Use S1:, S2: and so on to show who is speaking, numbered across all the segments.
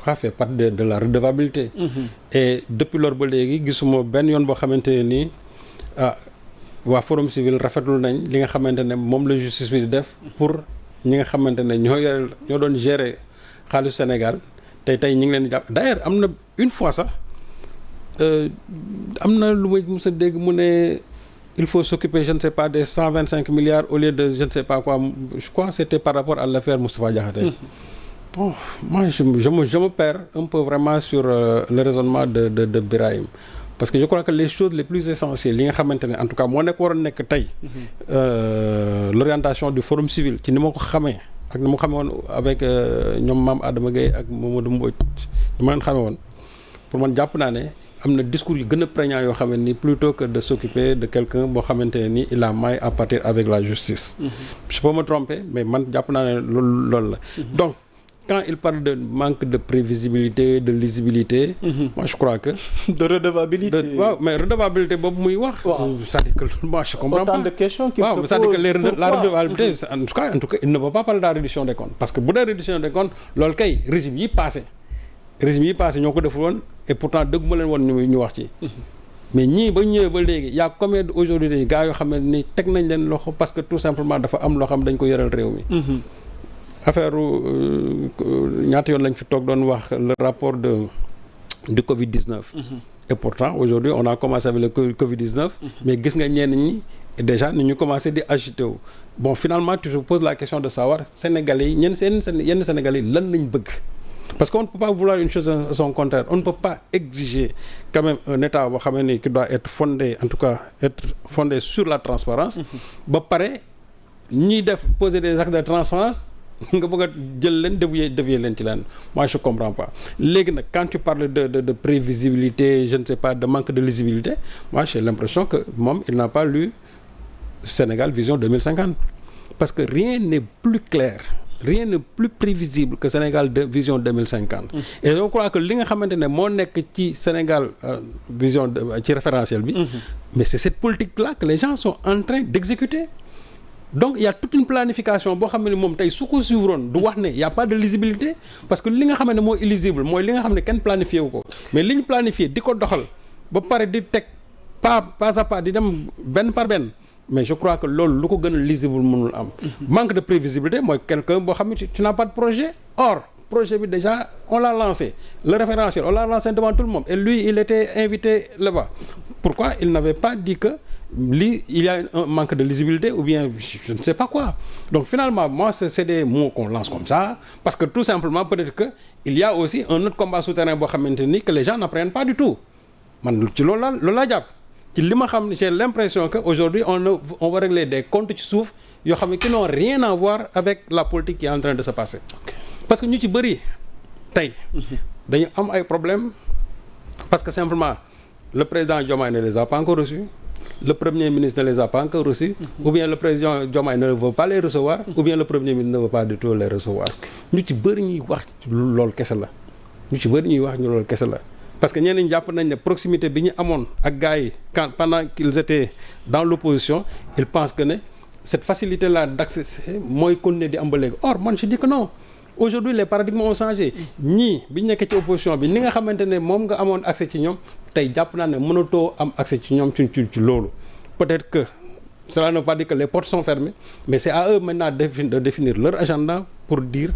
S1: crois fait partie de la redevabilité. Et depuis lors ba léegi gisuma benn yoon boo xamante ne nii waa Forum Civil rafetlu nañ li nga xamante ne moom la justice bi di def pour ñi nga xamante ne ñoo doon gérer xaalisu Sénégal tey ñi ngi leen di jàpp d'ailleurs am na une fois sax am na lu ma mës a dégg mu ne il faut s'occuper je ne sais pas des 125 milliards au lieu de je ne sais pas quoi je crois que c'était par rapport à l'affaire Moustapha Diakhaté. Bon moi je me perds un peu vraiment sur le raisonnement de Birahim parce que je crois que les choses les plus essentielles li nga xamante ne en tout cas moo nekk waroon nekk tey l'orientation du Forum Civil ci ni ma ko xamee ak ni ma ko xamee woon avec ñoom Mame Adama Gueye ak Mamadou Mbodj ni ma leen xamee woon pour man jàpp naa ne am na discours yu gën a prégnant yoo xam ne ni plutôt que de s'occuper de quelqu'un boo xamante ne ni il a maille à partir avec la justice. Je peux me tromper mais man jàpp naa ne loolu la. Donc quand il parle de manque de prévisibilité de lisibilité. Moi je crois que.
S2: de redevabilité.
S1: waaw mais redevabilité boobu muy wax. c'est-à-dire que moi je comprends pas.
S2: Autant de questions qu'il se pose.
S1: C'est-à-dire que la redevabilité en tout cas il ne va pas parler de la reddition des comptes parce que bu dee reddition des comptes loolu kay régime yi passé ñoo ko deful woon et pourtant dëgguma leen woon ñu wax ci. mais ñii ba ñëwee ba léegi y a combien aujourd'hui des gars yoo xam ne ni teg nañ leen loxo parce que tout simplement dafa am loo xam dañ ko yoral réew mi. affaire ñaata yoon lañ fi toog doon wax le rapport du Covid-19. Et pourtant aujourd'hui on a commencé avec le Covid-19. Mais gis nga ñenn ñi déjà ni ñu commencé di agiter wu. Bon finalement tu te poses la question de savoir Sénégalais yi yenn Sénégalais yi lan lañ bëgg. Parce qu'on ne peut pas vouloir une chose à son contraire. On ne peut pas exiger quand même un État boo xam ne qui doit être fondé en tout cas être fondé sur la transparence ba pare ñiy poser des actes de transparence nga bëgg a jël leen dévier leen ci leen. Moi je comprends pas. Léegi nag quand tu parles de prévisibilité je ne sais pas de manque de lisibilité moi j'ai l'impression que moom il n'a pas lu Sénégal Vision 2050 parce que rien n'est plus clair. Rien n'est plus prévisible que Sénégal Vision 2050. Et je crois que li nga xamante ne moo nekk ci Sénégal Vision ci référentiel bi. Mais c'est cette politique-là que les gens sont en train d'exécuter. Donc il y a toute une planification boo xam ne moom tey su ko suivroon du wax ne y a pas de lisibilité parce que li nga xam ne moo illisible mooy li nga xam ne kenn planifié wu ko mais li ñu planifié di ko doxal ba pare di teg pas à pas di dem benn par benn. Mais je crois que loolu lu ko gën a lisible mënul am. Manque de prévisibilité mooy quelqu'un boo xam ne tu n'as pas de projet. Or projet bi déjà on l'a lancé le référentiel on l'a lancé devant tout le monde et lui il était invité là-bas. Pourquoi il n'avait pas dit que il y a un manque de lisibilité ou bien je ne sais pas quoi. Donc finalement moi c'est des mots qu'on lance comme ça parce que tout simplement peut-être que il y a aussi un autre combat souterrain boo xamante ni que les gens n'apprennent pas du tout man ci loolu laa jàpp. ci li ma xam j'ai l'impression que aujourd'hui on va régler des comptes ci suuf yoo xam ne qui n'ont rien à voir avec la politique qui est en train de se passer. Parce que ñu ci bëri tey dañu am ay problèmes parce que simplement le président Diomaye ne les a pas encore reçus le premier ministre ne les a pas encore reçus ou bien le président Diomaye ne veut pas les recevoir ou bien le premier ministre ne veut pas du tout les recevoir ñu ci bëri ñuy wax loolu kese la ñu ci bëri ñuy wax ñu loolu kese la. Parce que ñenn ñi jàpp nañ ne proximité bi ñu amoon ak gars yi pendant qu'ils étaient dans l'opposition ils pensent que ne cette facilité là d'accès mooy continuer di am ba léegi or man je dis que non aujourd'hui les paradigmes ont changé ñii bi ñu nekkee ci opposition bi ni nga xamante ne moom nga amoon accès ci ñoom tey jàpp naa ne mënatoo am accès ci ñoom ci loolu peut-être que cela ne veut pas dire que les portes sont fermées mais c'est à eux maintenant de définir leur agenda pour dire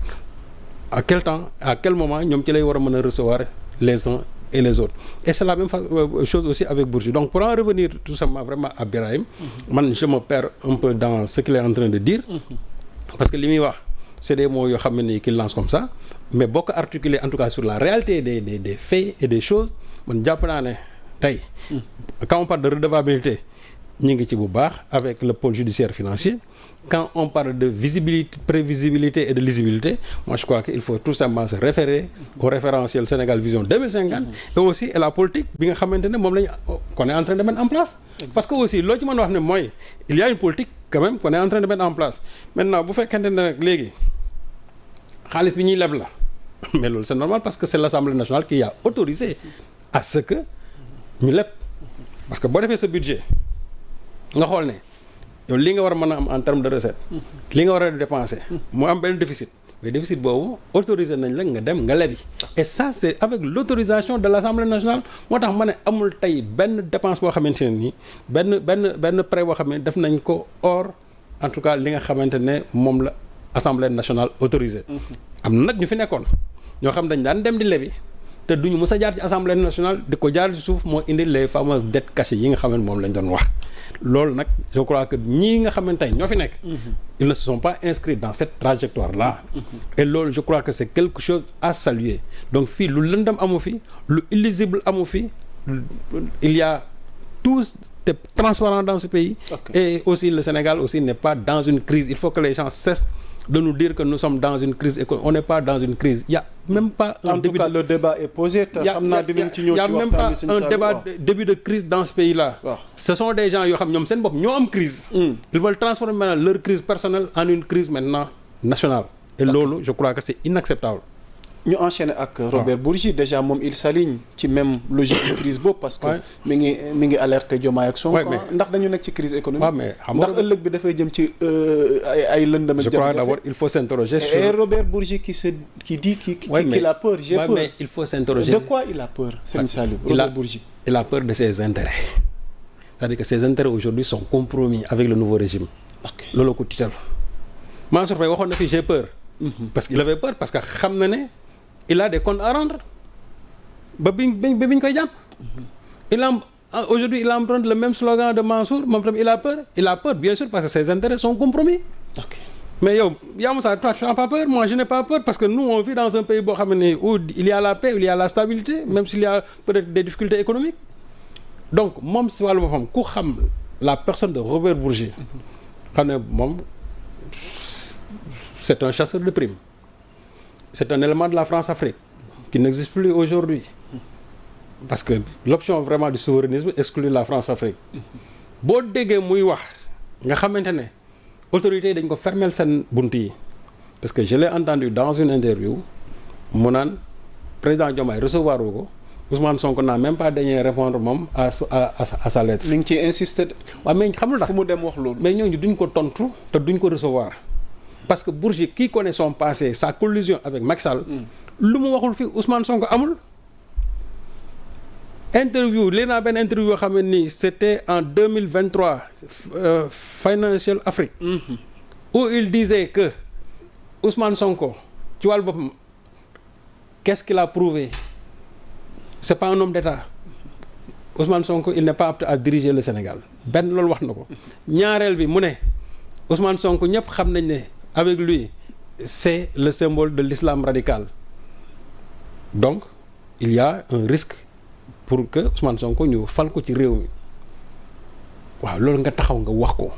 S1: à quel temps à quel moment ñoom ci lay war a mën a recevoir les uns et les autres. Et c'est la même chose aussi avec Bourgi. Donc pour en revenir tout simplement vraiment à Birahim, man je me perds un peu dans ce qu'il est en train de dire parce que li muy wax c'est des mots yoo xam ne qu'il lance comme ça mais boo ko articuler en tout cas sur la réalité des faits et des choses man jàpp naa ne tey quand on parle de redevabilité ñu ngi ci bu baax avec le pôle judiciaire financier. Quand on parle de visibilité, prévisibilité et de lisibilité, moi je crois qu'il faut tout simplement se référer au référentiel Sénégal Vision 2050 et aussi à la politique bi nga xamante ne moom lañu qu'on est en train de mettre en place. Parce que aussi loo ci mën wax ne mooy il y a une politique quand même qu'on est en train de mettre en place. Maintenant bu fekkente ne nag léegi xaalis bi ñuy leb la mais loolu c'est normal parce que c'est l'Assemblée nationale qui a autorisé à ce que ñu leb parce que boo defee sa budget nga xool ne yow li nga war a mën a am en termes de recette li nga war a dépenser mu am benn déficit mais déficit boobu autorisé nañ la nga dem nga lebi. Et ça c'est avec l'autorisation de l'Assemblée nationale moo tax ma ne amul tey benn dépense boo xamante ne nii benn prêt boo xam ne def nañ ko hors en tout cas li nga xamante ne moom la Assemblée nationale autorisé. am na nag ñu fi nekkoon ñoo xam dañ daan dem di lebi te duñu mës a jaar ci Assemblée nationale di ko jaar ci suuf moo indi les fameuses dettes cachées yi nga xam ne moom lañ doon wax. loolu nag je crois que ñii nga xamante ne ñoo fi nekk. ils ne se sont pas inscrits dans cette trajectoire là. et loolu je crois que c'est quelque chose à saluer donc fii lu lëndëm amu fi lu illisible amu fi il y a tous des transparents dans ce pays. Et aussi le Sénégal aussi n'est pas dans une crise il faut que les gens cessent de nous dire que nous sommes dans une crise et qu'on n'est pas dans une crise il y a même pas un début
S2: le débat est posé te xam naa dinañ ci ñëw ci waxtaan bi.
S1: il y a même pas un débat début de crise dans ce pays là. Ce sont des gens yoo xam ñoom seen bopp ñoo am crise. Ils veulent transformer maintenant leur crise personnelle en une crise maintenant nationale. Et loolu je crois que c'est inacceptable.
S2: ñu enchaîner ak Robert Bourgi déjà moom il s'aligne ci même logique de crise boobu parce que mi ngi alerter Diomaye ak Sonko ndax dañu nekk ci crise économique ndax ëllëg bi dafay jëm ci ay lëndëm ak
S1: je crois d'abord il faut s'interroger sur
S2: et Robert Bourgi qui dit qu'il a peur j'ai peur
S1: mais il faut s'interroger
S2: de quoi il a peur Serigne Saliou Robert Bourgi
S1: il a peur de ses intérêts c'est-à-dire que ses intérêts aujourd'hui sont compromis avec le nouveau régime loolu ko tiital Mansour Faye waxoon na fi j'ai peur parce qu'il avait peur parce que xam na ne il a des comptes à rendre ba biñ koy jàpp aujourd'hui il emprunte le même slogan de Mansour moom tam il a peur bien sûr parce que ses intérêts sont compromis mais yow yaa Moussa toi tu n'as pas peur moi je n'ai pas peur parce que nous on vit dans un pays boo xam ne où il y a la paix où il y a la stabilité même s'il y a peut-être des difficultés économiques donc moom si wàllu boppam ku xam la personne de Robert Bourgi xam ne moom c'est un chasseur de primes. C'est un élément de la France-Afrique qui n'existe plus aujourd'hui parce que l'option vraiment du souverainisme exclut la France-Afrique boo déggee muy wax nga xamante ne autorités yi dañ ko fermel seen bunt yi parce que je l'ai entendu dans une interview mu naan président Diomaye recevoir wu ko Ousmane Sonko n'a même pas daigné répondre moom à sa lettre.
S2: mi ngi ciy insister.
S1: waaw mais xamul ndax
S2: fu mu dem wax loolu.
S1: mais ñooñu duñ ko tontu te duñ ko recevoir. Parce que Bourgi qui connaît son passé sa collusion avec Macky Sall lu mu waxul fi Ousmane Sonko amul interview léegi naa benn interview yoo xam ne nii c'était en 2023 Financial Afrique où il disait que Ousmane Sonko ci wàllu boppam qu'est-ce qu'il a prouvé c'est pas un homme d'État Ousmane Sonko il n'est pas apte à diriger le Sénégal benn loolu wax na ko ñaareel bi mu ne Ousmane Sonko ñëpp xam nañ ne avec lui c'est le symbole de l'islam radical donc il y a un risque pour que Ousmane Sonko ñu fal ko ci réew mi waaw loolu nga taxaw nga wax ko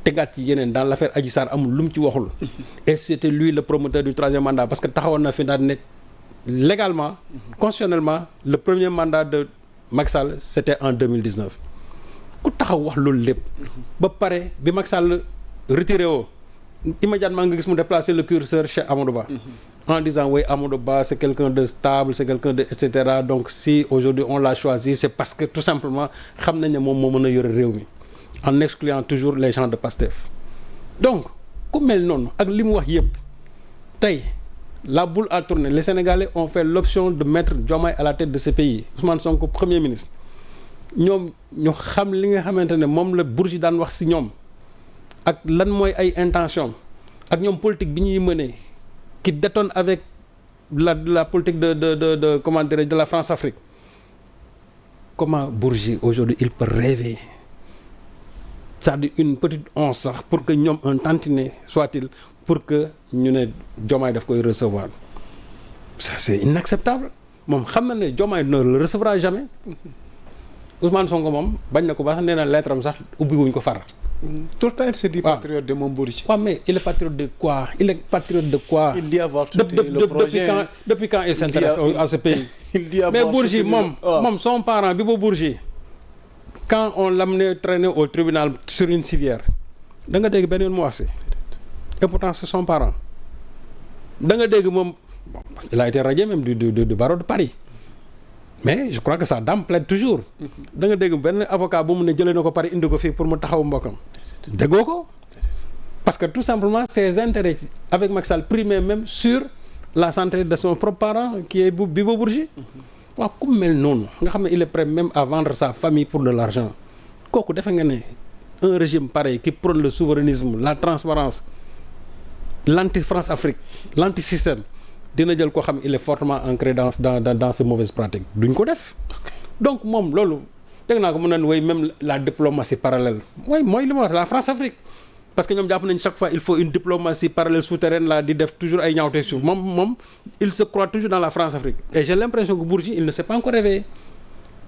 S1: tegaat ci yeneen dans l'affaire Adji Sarr amul lu mu ci waxul et c'était lui le promoteur du troisième mandat parce que taxawoon na fi daal ne légalement constitutionnellement le premier mandat de Macky Sall c'était en 2019 ku taxaw wax loolu lépp ba pare bi Macky Sall retiré woo immédiatement nga gis mu déplacer le curseur chez Amadou Ba en disant oui Amadou Ba c'est quelqu'un de stable c'est quelqu'un de et cetera donc si aujourd'hui on l'a choisi c'est parce que tout simplement xam nañ ne moom moo mën a yore réew mi en excluant toujours les gens de Pastef donc ku mel noonu ak li mu wax yëpp tey la boule a tourné les Sénégalais ont fait l'option de mettre Diomaye à la tête de ce pays Ousmane Sonko premier ministre ñoom ñu xam li nga xamante ne moom la Bourgi daan wax ci ñoom ak lan mooy ay intention ak ñoom politique bi ñuy mënee qui détonne avec la politique de comment dirais-je de la France-Afrique comment Bourgi aujourd'hui il peut rêver c'est-à-dire une petite once sax pour que ñoom un tantinet soit-il pour que ñu ne Diomaye daf koy recevoir ça c'est inacceptable moom xam na ne Diomaye ne le recevra jamais Ousmane Sonko moom bañ na ko ba sax nee na lettre am sax ubbi wuñ ko far.
S2: Tout le temps il se dit patriote de moom Bourgi.
S1: waaw mais il est patriote de quoi il est patriote de quoi.
S2: il dit avoir soutenu le projet
S1: depuis quand il s'intéresse à ce pays.
S2: il dit avoir
S1: mais Bourgi moom son parent bi ba Bourgi quand on l'amenait traîner au tribunal sur une civière da nga dégg benn yoon mu wax si et pourtant c'est son parent da nga dégg moom bon parce qu'il a été radié même du barreau de Paris. mais je crois que sa dame plaide toujours da nga dégg benn avocat bu mu ne jëlee na ko Paris indi ko fii pour mu taxaw mbokkam déggoo ko parce que tout simplement ses intérêts avec Macky Sall primaient même sur la santé de son propre parent qui est Bibo Bourgi. waaw ku mel noonu nga xam ne il est prêt même à vendre sa famille pour de l'argent kooku defe nga ne un régime pareil qui prône le souverainisme la transparence l'anti-France Afrique l'anti-système dina jël koo xam il est fortement ancré dans ces mauvaises pratiques duñ ko def. donc moom loolu dégg naa ko mu naan way même la diplomatie parallèle way mooy li ma wax la France Afrique parce que ñoom jàpp nañ chaque fois il faut une diplomatie parallèle souterraine là di def toujours ay ñaawte suuf moom il se croit toujours dans la France Afrique et j'ai l'impression que Bourgi il ne s'est pas encore réveillé.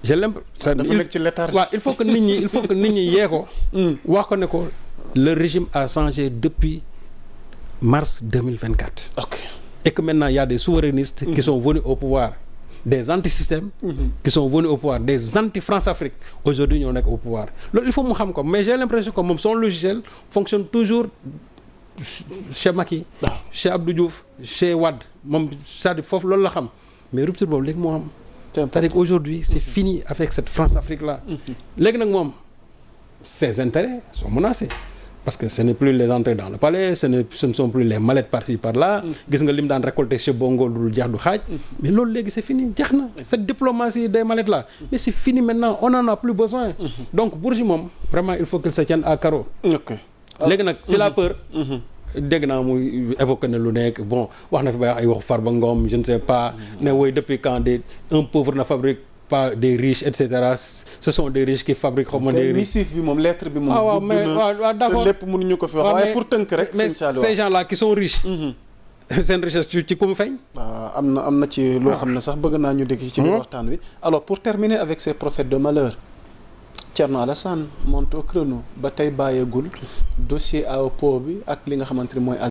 S1: j'ai l'impression
S2: dafa nekk ci léthargie.
S1: waaw il faut que nit ñi yee ko. wax ko ne ko le régime a changé depuis mars 2024.
S2: ok
S1: et que maintenant il y a des souverainistes. qui sont venus au pouvoir. des anti-systèmes qui sont venus au pouvoir des anti-France-Afrique aujourd'hui ñoo nekk au pouvoir loolu il faut mu xam ko mais j'ai l'impression que moom son logiciel fonctionne toujours chez Macky chez Abdou Diouf chez Wade moom c'est-à-dire foofu loolu la xam mais rupture boobu léegi moo am c'est-à-dire qu'aujourd'hui c'est fini avec cette France-Afrique là léegi nag moom ses intérêts sont menacés parce que ce n'est plus les entrées dans le palais ce ne sont plus les mallettes par-ci par-là gis nga lim daan récolter chez Bongo lu jeex du xaaj mais loolu léegi c'est fini jeex na cette diplomatie des mallettes là mais c'est fini maintenant on en a plus besoin donc Bourgi moom vraiment il faut qu'il se tienne à carreau léegi nag c'est la peur dégg naa muy évoqué na lu nekk bon wax na fi bay ay wax Farba Ngom je ne sais pas ne woy depuis quand un pauvre ne fabrique pas des riches et cetera ce sont des riches qui fabriquent xaw ma des riches
S2: missif bi moom lettre bi moom
S1: waaw mais waaw d'accord
S2: te lépp mënuñu ko fi wax waaye pour tënk rek
S1: mais ces gens-là qui sont riches seen richesse ci ku mu feeñ
S2: waaw am na ci loo xam ne sax bëgg naa ñu dégg ci biir waxtaan wi alors pour terminer avec ces prophètes de malheur Thierno Alassane monte au créneau ba tey bàyyeegul dossier AOPO bi ak li nga xamante ne mooy